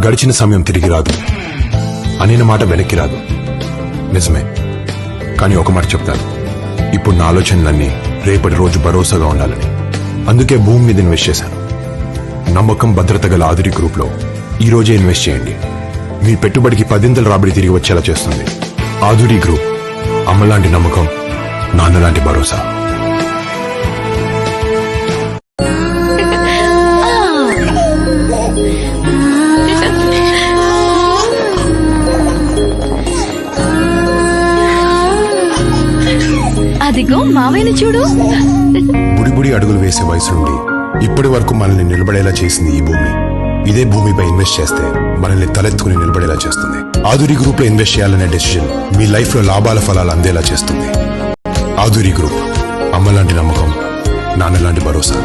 గడిచిన సమయం తిరిగి రాదు, అనిన మాట వెనక్కి రాదు. నిజమే, కానీ ఒక మాట చెప్తాను, ఇప్పుడు నా ఆలోచనలన్నీ రేపటి రోజు భరోసాగా ఉండాలని. అందుకే భూమి మీద ఇన్వెస్ట్ చేశాను. నమ్మకం, భద్రత గల ఆదురి గ్రూప్ లో ఈ రోజే ఇన్వెస్ట్ చేయండి. మీ పెట్టుబడికి 10 రాబడి తిరిగి వచ్చేలా చేస్తుంది. ఆదురి గ్రూప్, అమ్మలాంటి నమ్మకం, నాన్నలాంటి భరోసా. అదిగో మావయ్యని చూడు. బుడి అడుగులు వేసే వయసు నుండి ఇప్పటి వరకు మనల్ని నిలబడేలా చేసింది ఈ భూమి. ఇదే భూమిపై ఇన్వెస్ట్ చేస్తే మనల్ని తలెత్తుకుని నిలబడేలా చేస్తుంది. ఆదురి గ్రూప్ లో ఇన్వెస్ట్ చేయాలనే డెసిషన్ మీ లైఫ్ లో లాభాల ఫలాలు అందేలా చేస్తుంది. ఆదురి గ్రూప్, అమ్మలాంటి నమ్మకం, నాన్నలాంటి భరోసా.